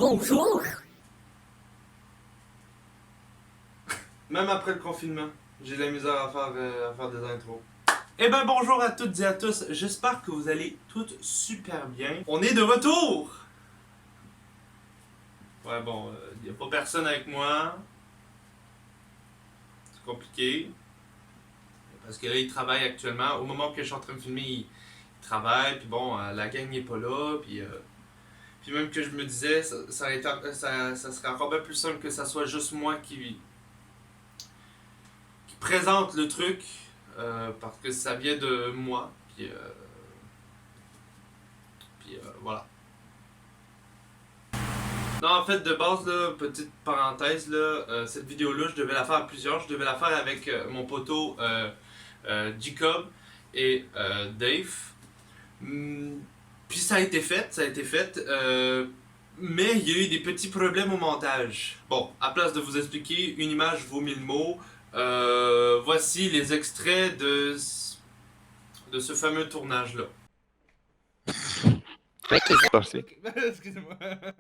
Bonjour. Même après le confinement, j'ai de la misère à faire des intros. Eh ben bonjour à toutes et à tous, j'espère que vous allez toutes super bien. On est de retour! Ouais bon, y a pas personne avec moi. C'est compliqué. Parce que là, il travaille actuellement. Au moment que je suis en train de filmer, il travaille. Puis bon, la gang n'est pas là. Puis même que je me disais, ça serait encore bien plus simple que ça soit juste moi qui présente le truc. Parce que ça vient de moi. Puis voilà. Non, en fait, de base, là, petite parenthèse, là, cette vidéo-là, je devais la faire à plusieurs. Je devais la faire avec mon poteau Jacob et Dave. Puis ça a été fait. Mais il y a eu des petits problèmes au montage. Bon, à place de vous expliquer, une image vaut 1000 mots. Voici les extraits de ce fameux tournage-là. Qu'est-ce qui s'est passé? Excusez-moi.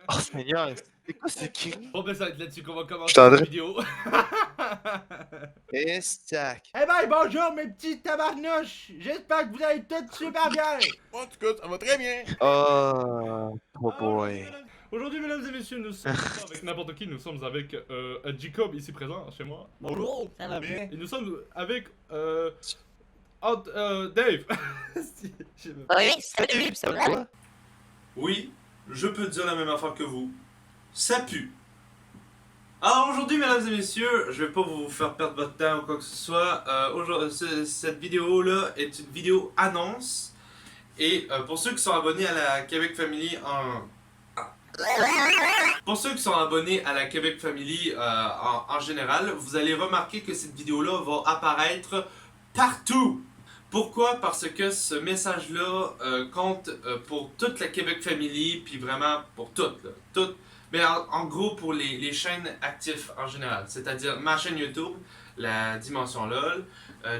Oh Seigneur, c'est quoi ce cri? Bon, ben ça va être là-dessus qu'on va commencer Je t'en cette dirais- vidéo. Estac. Eh ben, bonjour mes petits tabarnouches. J'espère que vous allez tous super bien. En tout cas, ça va très bien. Oh, oh boy. Aujourd'hui, mesdames et messieurs, nous sommes pas avec n'importe qui. Nous sommes avec Jacob ici présent chez moi. Bonjour, ça va bien. Et nous sommes avec Dave. Si, je- Oui, salut, ça va? Quoi? Oui, je peux dire la même affaire que vous. Ça pue. Alors aujourd'hui, mesdames et messieurs, je vais pas vous faire perdre votre temps ou quoi que ce soit. Cette vidéo-là est une vidéo annonce. Et pour ceux qui sont abonnés à la Québec Family Pour ceux qui sont abonnés à la Québec Family en général, vous allez remarquer que cette vidéo-là va apparaître partout. Pourquoi? Parce que ce message-là compte pour toute la Québec Family, puis vraiment pour toutes. Là, toutes. Mais en gros pour les chaînes actives en général. C'est-à-dire ma chaîne YouTube, la Dimension LOL,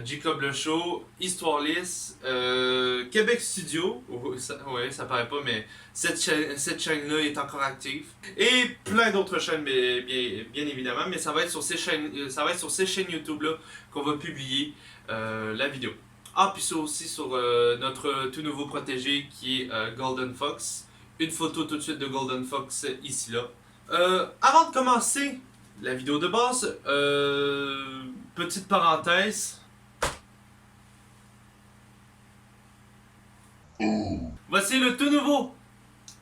Jacob Le Show, Histoire Lisse, Québec Studio, ça paraît pas, mais cette chaîne-là est encore active. Et plein d'autres chaînes, bien évidemment, mais ça va être sur ces chaînes YouTube-là qu'on va publier la vidéo. Ah, puis c'est aussi sur notre tout nouveau protégé qui est Golden Fox. Une photo tout de suite de Golden Fox ici là. Avant de commencer la vidéo de base, petite parenthèse. Voici le tout nouveau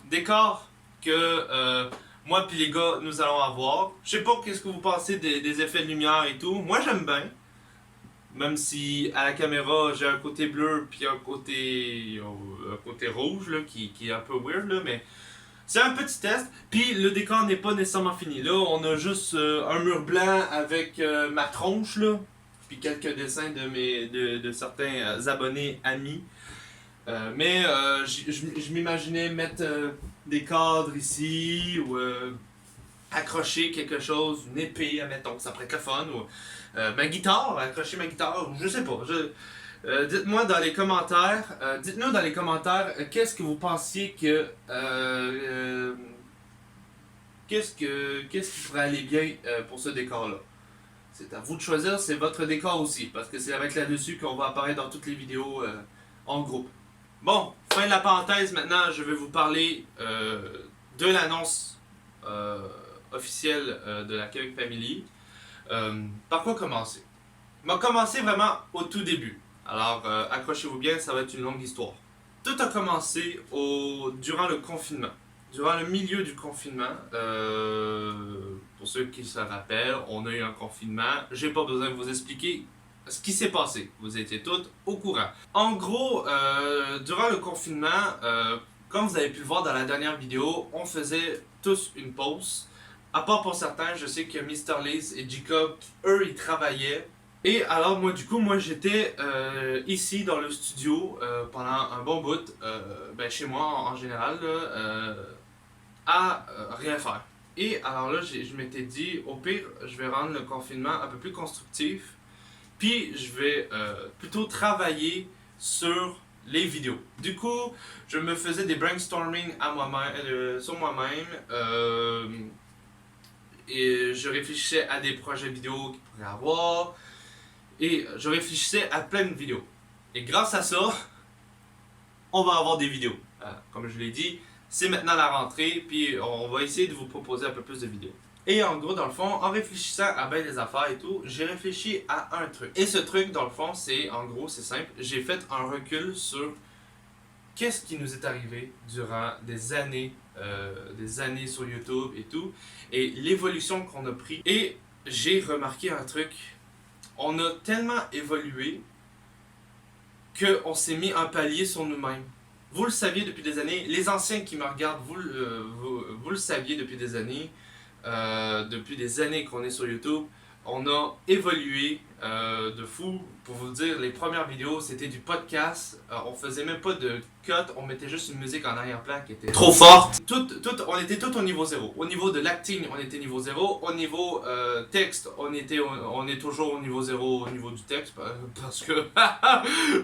décor que moi puis les gars nous allons avoir. Je sais pas qu'est-ce que vous pensez des effets de lumière et tout. Moi j'aime bien. Même si à la caméra j'ai un côté bleu puis un côté rouge là, qui est un peu weird là, mais c'est un petit test. Puis le décor n'est pas nécessairement fini. Là on a juste un mur blanc avec ma tronche là, puis quelques dessins de certains abonnés amis. Mais je m'imaginais mettre des cadres ici ou accrocher quelque chose, une épée, admettons, ça pourrait être le fun, ou ma guitare, accrocher ma guitare, je sais pas. Dites-moi dans les commentaires, dites-nous dans les commentaires qu'est-ce que vous pensiez que qu'est-ce qui pourrait aller bien pour ce décor-là. C'est à vous de choisir, c'est votre décor aussi, parce que c'est avec là-dessus qu'on va apparaître dans toutes les vidéos en groupe. Bon, fin de la parenthèse, maintenant je vais vous parler de l'annonce officielle de la Québec Family. Par quoi commencer? On va commencer vraiment au tout début. Alors accrochez-vous bien, ça va être une longue histoire. Tout a commencé durant le confinement. Durant le milieu du confinement, pour ceux qui se rappellent, on a eu un confinement. J'ai pas besoin de vous expliquer ce qui s'est passé. Vous étiez toutes au courant. En gros, durant le confinement, comme vous avez pu le voir dans la dernière vidéo, on faisait tous une pause. À part pour certains, je sais que Mr. Liz et Jacob, eux, ils travaillaient. Et alors, moi, j'étais ici dans le studio pendant un bon bout, chez moi en général, là, à rien faire. Et alors là, je m'étais dit, au pire, je vais rendre le confinement un peu plus constructif. Puis je vais plutôt travailler sur les vidéos. Du coup, je me faisais des brainstorming à moi-même, sur moi-même. Et je réfléchissais à des projets vidéo qu'il pourrait avoir. Et je réfléchissais à plein de vidéos. Et grâce à ça, on va avoir des vidéos. Comme je l'ai dit, c'est maintenant la rentrée, puis on va essayer de vous proposer un peu plus de vidéos. Et en gros, dans le fond, en réfléchissant à bien des affaires et tout, j'ai réfléchi à un truc. Et ce truc, dans le fond, c'est, en gros, c'est simple. J'ai fait un recul sur qu'est-ce qui nous est arrivé durant des années sur YouTube et tout, et l'évolution qu'on a pris. Et j'ai remarqué un truc. On a tellement évolué qu'on s'est mis un palier sur nous-mêmes. Vous le saviez depuis des années, les anciens qui me regardent, vous le saviez depuis des années. Depuis des années qu'on est sur YouTube, on a évolué de fou. Pour vous dire, les premières vidéos c'était du podcast. On faisait même pas de cut, on mettait juste une musique en arrière-plan qui était trop forte. On était tout au niveau 0. Au niveau de l'acting, on était niveau 0. Au niveau texte, on est toujours au niveau 0 au niveau du texte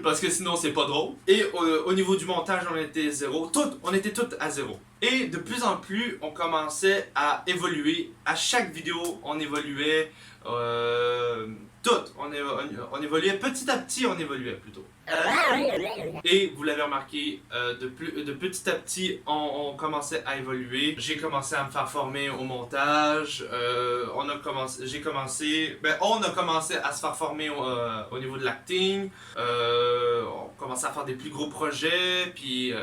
parce que sinon c'est pas drôle. Et au niveau du montage, on était 0. On était tout à 0. Et de plus en plus, on commençait à évoluer. À chaque vidéo, on évoluait. On évoluait petit à petit, on évoluait plutôt. Et vous l'avez remarqué, de petit à petit, on commençait à évoluer. J'ai commencé à me faire former au montage. On a commencé à se faire former au niveau de l'acting. On commençait à faire des plus gros projets. Puis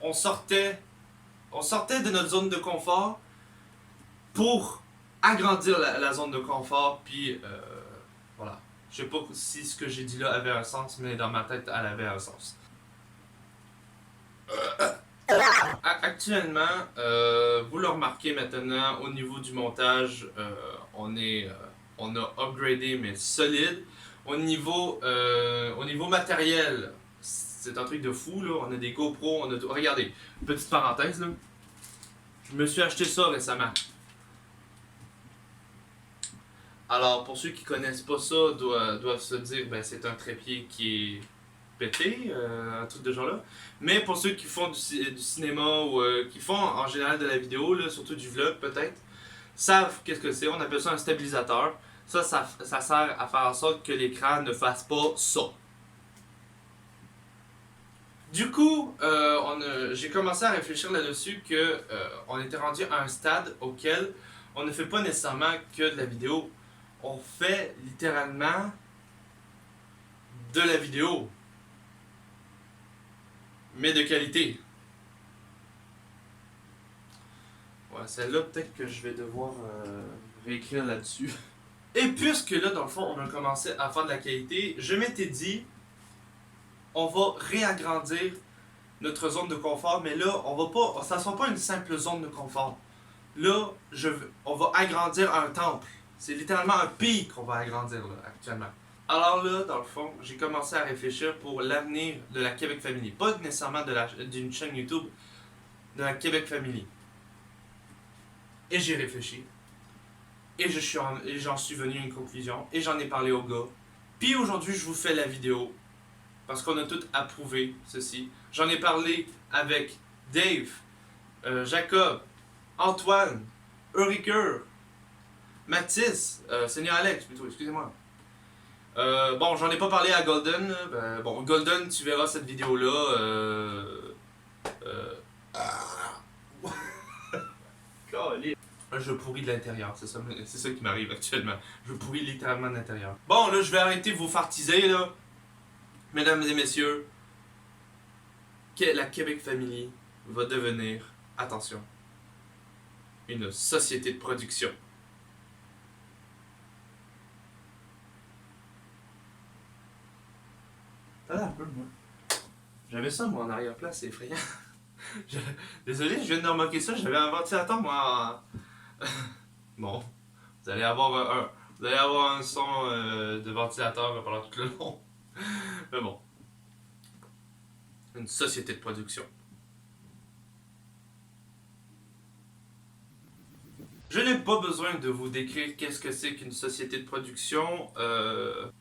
on sortait de notre zone de confort pour agrandir la zone de confort. Puis voilà. Je sais pas si ce que j'ai dit là avait un sens, mais dans ma tête, elle avait un sens. Actuellement, vous le remarquez maintenant, au niveau du montage, on a upgradé, mais solide. Au niveau matériel, c'est un truc de fou, là. On a des GoPro, on a tout. Regardez, petite parenthèse, là. Je me suis acheté ça récemment. Alors, pour ceux qui connaissent pas ça, doivent se dire, ben c'est un trépied qui est pété, un truc de genre là. Mais pour ceux qui font du cinéma ou qui font en général de la vidéo, là, surtout du vlog peut-être, savent qu'est-ce que c'est. On appelle ça un stabilisateur. Ça sert à faire en sorte que l'écran ne fasse pas ça. Du coup, j'ai commencé à réfléchir là-dessus que on était rendu à un stade auquel on ne fait pas nécessairement que de la vidéo. On fait littéralement de la vidéo, mais de qualité. Ouais, celle-là, peut-être que je vais devoir réécrire là-dessus. Et puisque là, dans le fond, on a commencé à faire de la qualité, je m'étais dit, on va réagrandir notre zone de confort, mais là, ça ne sera pas une simple zone de confort. Là, on va agrandir un temple. C'est littéralement un pays qu'on va agrandir là, actuellement. Alors là, dans le fond, j'ai commencé à réfléchir pour l'avenir de la Québec Family. Pas nécessairement d'une chaîne YouTube, de la Québec Family. Et j'ai réfléchi. Et j'en suis venu à une conclusion. Et j'en ai parlé au gars. Puis aujourd'hui, je vous fais la vidéo. Parce qu'on a tout approuvé ceci. J'en ai parlé avec Dave, Jacob, Antoine, Ulriker, Mathis, Seigneur Alex plutôt, excusez-moi. Bon, j'en ai pas parlé à Golden. Bon, Golden, tu verras cette vidéo-là. Je pourris de l'intérieur, c'est ça qui m'arrive actuellement. Je pourris littéralement de l'intérieur. Bon, là, je vais arrêter de vous fartiser, là. Mesdames et messieurs, la Québec Family va devenir, attention, une société de production. T'as l'air un peu, moi. J'avais ça, moi, en arrière-plan, c'est effrayant. Désolé, je viens de remarquer ça, j'avais un ventilateur, moi. Bon, vous allez avoir un son de ventilateur pendant tout le long. Mais bon. Une société de production. Je n'ai pas besoin de vous décrire qu'est-ce que c'est qu'une société de production.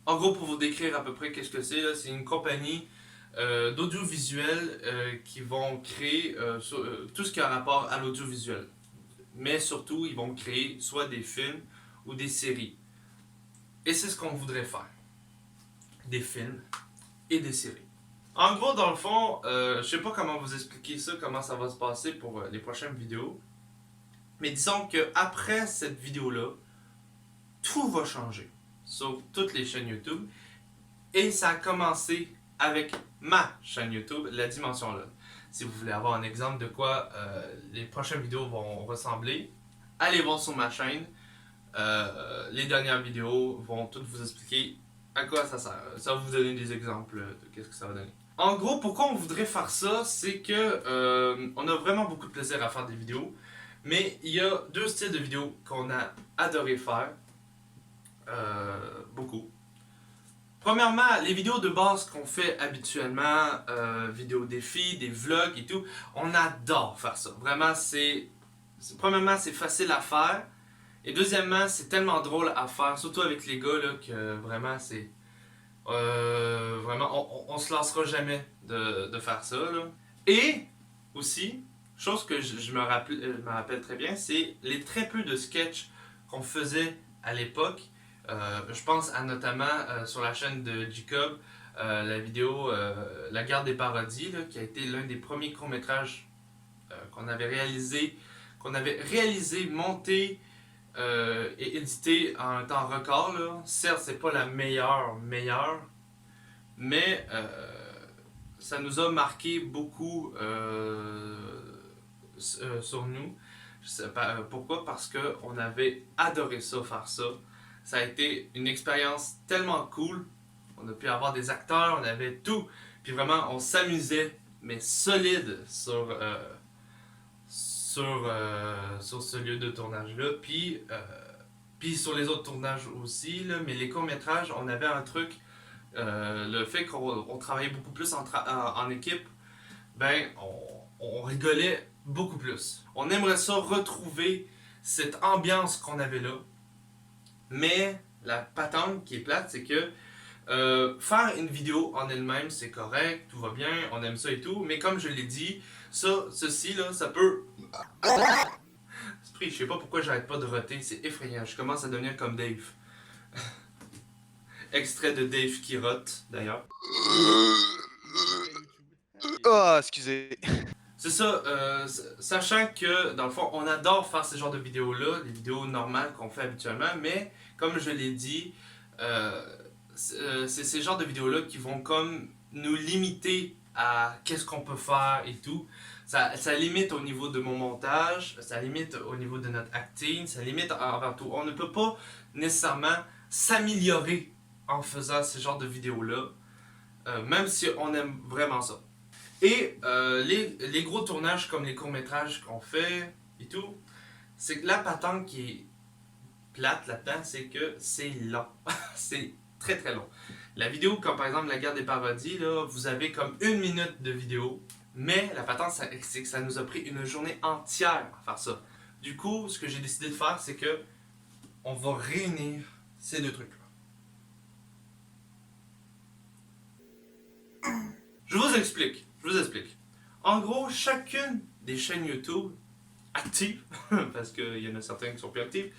En gros, pour vous décrire à peu près qu'est-ce que c'est une compagnie d'audiovisuel qui vont créer tout ce qui a rapport à l'audiovisuel. Mais surtout, ils vont créer soit des films ou des séries. Et c'est ce qu'on voudrait faire. Des films et des séries. En gros, dans le fond, je sais pas comment vous expliquer ça, comment ça va se passer pour les prochaines vidéos. Mais disons que après cette vidéo-là, tout va changer sur toutes les chaînes YouTube. Et ça a commencé avec ma chaîne YouTube, La Dimension LOL. Si vous voulez avoir un exemple de quoi les prochaines vidéos vont ressembler, allez voir sur ma chaîne. Les dernières vidéos vont toutes vous expliquer à quoi ça sert. Ça va vous donner des exemples de qu'est-ce que ça va donner. En gros, pourquoi on voudrait faire ça, c'est que on a vraiment beaucoup de plaisir à faire des vidéos. Mais il y a deux styles de vidéos qu'on a adoré faire. Beaucoup. Premièrement, les vidéos de base qu'on fait habituellement, vidéos défis, des vlogs et tout, on adore faire ça. Vraiment, premièrement, c'est facile à faire. Et deuxièmement, c'est tellement drôle à faire, surtout avec les gars, là, que vraiment, c'est... vraiment, on se lassera jamais de faire ça, là. Et, aussi, chose que je me rappelle très bien, c'est les très peu de sketchs qu'on faisait à l'époque. Je pense à notamment sur la chaîne de Jacob, la vidéo La Garde des Parodies, là, qui a été l'un des premiers courts-métrages qu'on avait réalisé, monté et édité en un temps record. Là. Certes, c'est pas la meilleure, mais ça nous a marqué beaucoup sur nous. Je sais pas pourquoi, parce qu'on avait adoré ça, faire ça. Ça a été une expérience tellement cool. On a pu avoir des acteurs, on avait tout. Puis vraiment, on s'amusait, mais solide sur ce lieu de tournage-là. Puis sur les autres tournages aussi. Là. Mais les courts-métrages, on avait un truc. Le fait qu'on travaillait beaucoup plus en équipe, ben, on rigolait beaucoup plus. On aimerait ça retrouver cette ambiance qu'on avait là. Mais la patente qui est plate, c'est que faire une vidéo en elle-même, c'est correct, tout va bien, on aime ça et tout. Mais comme je l'ai dit, ceci là, ça peut... Je sais pas pourquoi j'arrête pas de roter, c'est effrayant. Je commence à devenir comme Dave. Extrait de Dave qui rote, d'ailleurs. Oh, excusez. C'est ça, sachant que, dans le fond, on adore faire ce genre de vidéos-là, les vidéos normales qu'on fait habituellement, mais, comme je l'ai dit, c'est ces genres de vidéos-là qui vont comme nous limiter à qu'est-ce qu'on peut faire et tout. Ça limite au niveau de mon montage, ça limite au niveau de notre acting, ça limite envers tout. On ne peut pas nécessairement s'améliorer en faisant ce genre de vidéos-là, même si on aime vraiment ça. Et les gros tournages comme les courts-métrages qu'on fait et tout, c'est que la patente qui est plate là-dedans, c'est que c'est long. C'est très très long. La vidéo, comme par exemple La Garde des Parodies, là, vous avez comme 1 minute de vidéo, mais la patente, c'est que ça nous a pris une journée entière à faire ça. Du coup, ce que j'ai décidé de faire, c'est que on va réunir ces deux trucs-là. Je vous explique. En gros, chacune des chaînes YouTube actives, parce qu'il y en a certaines qui sont plus actives,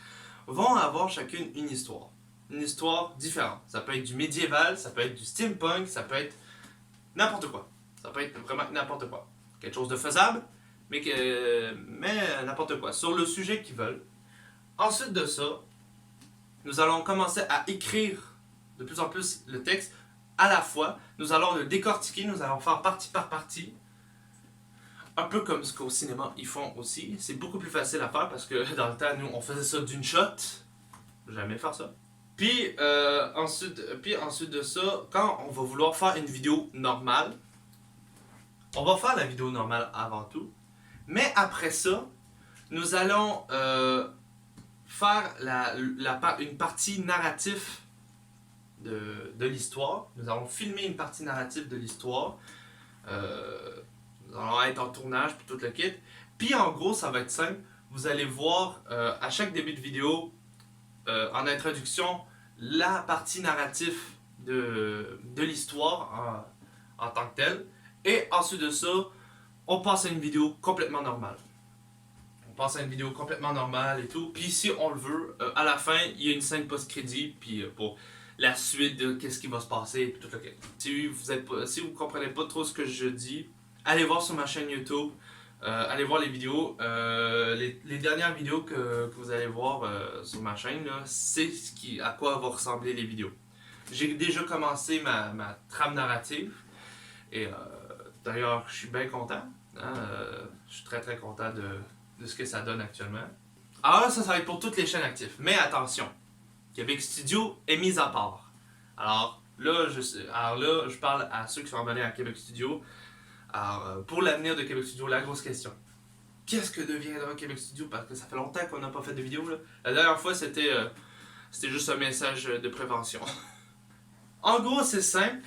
vont avoir chacune une histoire. Une histoire différente. Ça peut être du médiéval, ça peut être du steampunk, ça peut être n'importe quoi. Ça peut être vraiment n'importe quoi. Quelque chose de faisable, mais n'importe quoi. Sur le sujet qu'ils veulent. Ensuite de ça, nous allons commencer à écrire de plus en plus le texte à la fois. Nous allons le décortiquer, nous allons faire partie par partie. Un peu comme ce qu'au cinéma ils font aussi. C'est beaucoup plus facile à faire parce que dans le temps, nous, on faisait ça d'une shot. Jamais faire ça. Puis ensuite de ça, quand on va vouloir faire une vidéo normale, on va faire la vidéo normale avant tout. Mais après ça, nous allons faire une partie narrative de l'histoire. Nous allons filmer une partie narrative de l'histoire. Nous allons être en tournage puis tout le kit. Puis en gros, ça va être simple. Vous allez voir à chaque début de vidéo, en introduction, la partie narrative de l'histoire en tant que tel. Et ensuite de ça, on passe à une vidéo complètement normale. On passe à une vidéo complètement normale et tout. Puis si on le veut, à la fin, il y a une scène post-crédit. Puis pour la suite de qu'est-ce qui va se passer et tout le reste. Si vous comprenez pas trop ce que je dis, allez voir sur ma chaîne YouTube. Allez voir les vidéos. Les dernières vidéos que vous allez voir sur ma chaîne, c'est à quoi vont ressembler les vidéos. J'ai déjà commencé ma trame narrative. Et d'ailleurs, je suis bien content. Hein, je suis très content de ce que ça donne actuellement. Alors là, ça va être pour toutes les chaînes actives. Mais attention, Québec Studio est mis à part. Alors là, je parle à ceux qui sont abonnés à Québec Studio. Alors, pour l'avenir de Québec Studio, la grosse question. Qu'est-ce que deviendra Québec Studio? Parce que ça fait longtemps qu'on n'a pas fait de vidéo. Là. La dernière fois, c'était juste un message de prévention. En gros, c'est simple.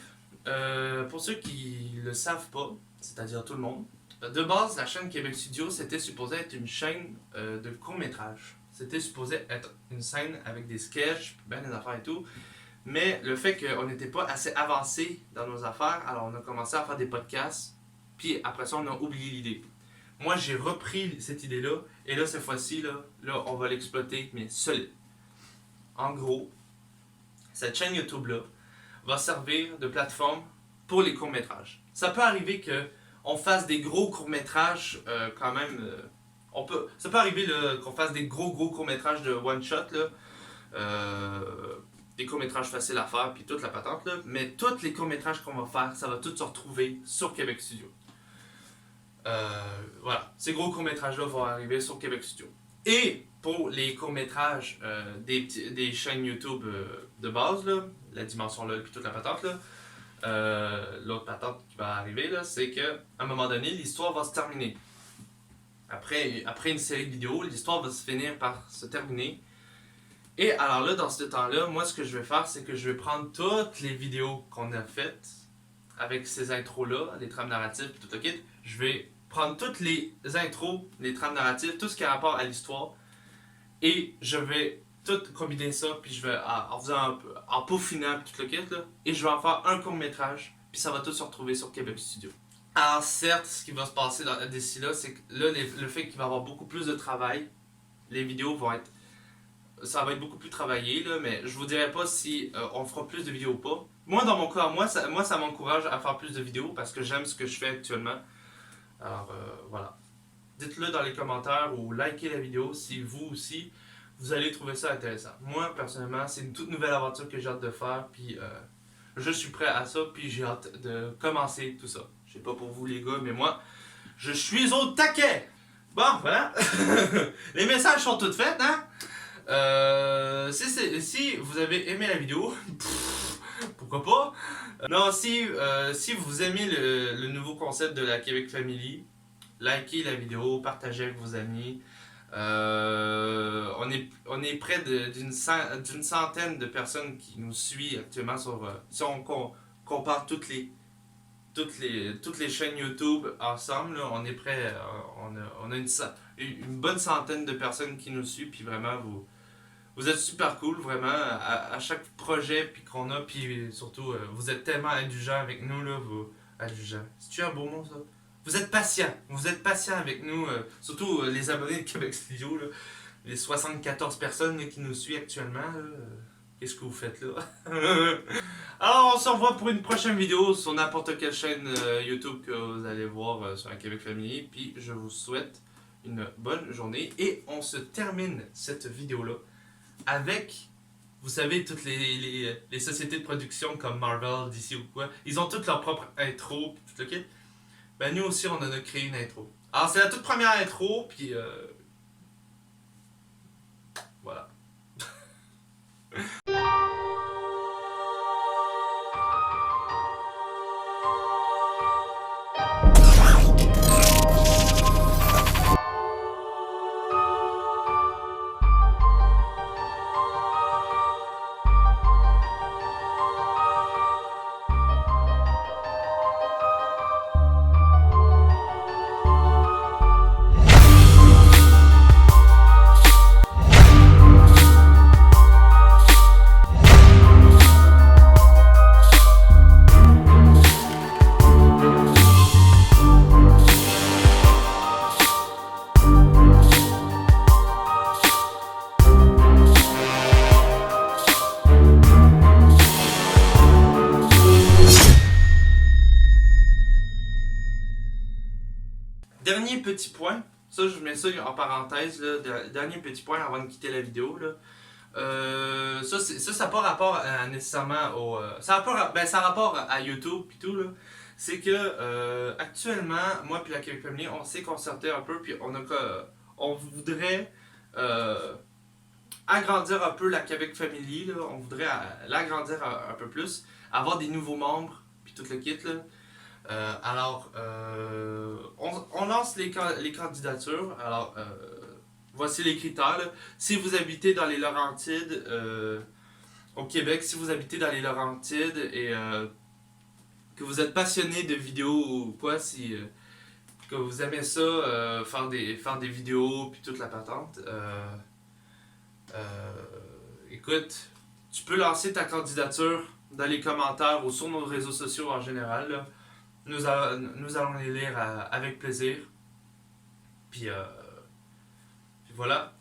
Pour ceux qui le savent pas, c'est-à-dire tout le monde, de base, la chaîne Québec Studio, c'était supposé être une chaîne de court-métrage. C'était supposé être une scène avec des sketchs, ben des affaires et tout. Mais le fait qu'on n'était pas assez avancé dans nos affaires, alors on a commencé à faire des podcasts. Puis après ça, on a oublié l'idée. Moi, j'ai repris cette idée-là. Et là, cette fois-ci, là, on va l'exploiter, mais solide. En gros, cette chaîne YouTube-là va servir de plateforme pour les courts-métrages. Ça peut arriver qu'on fasse des gros courts-métrages quand même. Ça peut arriver qu'on fasse des gros courts-métrages de one-shot. Des courts-métrages faciles à faire, puis toute la patente. Là. Mais tous les courts-métrages qu'on va faire, ça va tout se retrouver sur Québec Studio. Voilà, ces gros courts-métrages-là vont arriver sur Québec Studio. Et pour les courts-métrages des chaînes YouTube de base, là, la dimension LOL puis toute la patente, l'autre patente qui va arriver, c'est qu'à un moment donné, l'histoire va se terminer. Après une série de vidéos, l'histoire va se finir par se terminer. Et alors là, dans ce temps-là, moi ce que je vais faire, c'est que je vais prendre toutes les vidéos qu'on a faites avec ces intros-là, les trames narratives et tout le kit. Je vais prendre toutes les intros, les trames narratives, tout ce qui a rapport à l'histoire, et je vais tout combiner ça, puis je vais en peaufinant tout le kit, là, et je vais en faire un court-métrage, puis ça va tout se retrouver sur Québec Studio. Alors certes, ce qui va se passer d'ici là, c'est que là, le fait qu'il va y avoir beaucoup plus de travail, les vidéos ça va être beaucoup plus travaillé, là, mais je vous dirai pas si on fera plus de vidéos ou pas. Moi, dans mon cas, ça m'encourage à faire plus de vidéos parce que j'aime ce que je fais actuellement. Alors, voilà. Dites-le dans les commentaires ou likez la vidéo si vous aussi, vous allez trouver ça intéressant. Moi, personnellement, c'est une toute nouvelle aventure que j'ai hâte de faire, puis je suis prêt à ça, puis j'ai hâte de commencer tout ça. Je sais pas pour vous les gars, mais moi, je suis au taquet! Bon, voilà. Les messages sont tous faits, hein? Si vous avez aimé la vidéo, pourquoi pas? Non, si vous aimez le nouveau concept de la Québec Family, likez la vidéo, partagez avec vos amis. On est près d'une centaine de personnes qui nous suivent actuellement si on compare toutes les chaînes YouTube ensemble, là, on est prêt, on a une bonne centaine de personnes qui nous suivent, puis vraiment vous êtes super cool, vraiment, à chaque projet puis qu'on a, puis surtout, vous êtes tellement indulgents avec nous, là, indulgents, c'est-tu un beau mot, ça? Vous êtes patients avec nous, surtout les abonnés de Québec Studio, là, les 74 personnes là, qui nous suivent actuellement, là, qu'est-ce que vous faites là? Alors, on se revoit pour une prochaine vidéo sur n'importe quelle chaîne YouTube que vous allez voir sur la Québec Family, puis je vous souhaite une bonne journée, et on se termine cette vidéo-là avec, vous savez, toutes les sociétés de production comme Marvel, DC ou quoi, ils ont toutes leur propre intro, tout le kit. Ben nous aussi, on en a créé une intro. Alors, c'est la toute première intro, puis voilà. dernier petit point, ça je mets ça en parenthèse, là, dernier petit point avant de quitter la vidéo. Là. Ça n'a pas rapport nécessairement au. Ça a rapport à YouTube et tout. Là. C'est que actuellement, moi et la Québec Family, on s'est concerté un peu, puis on voudrait agrandir un peu la Québec Family. Là. On voudrait l'agrandir un peu plus, avoir des nouveaux membres, puis tout le kit. Là. On lance les candidatures. Alors, voici les critères. Là. Si vous habitez dans les Laurentides, au Québec, si vous habitez dans les Laurentides et que vous êtes passionné de vidéos ou quoi, que vous aimez ça, faire des vidéos puis toute la patente, écoute, tu peux lancer ta candidature dans les commentaires ou sur nos réseaux sociaux en général. Là. Nous allons les lire avec plaisir. Puis voilà.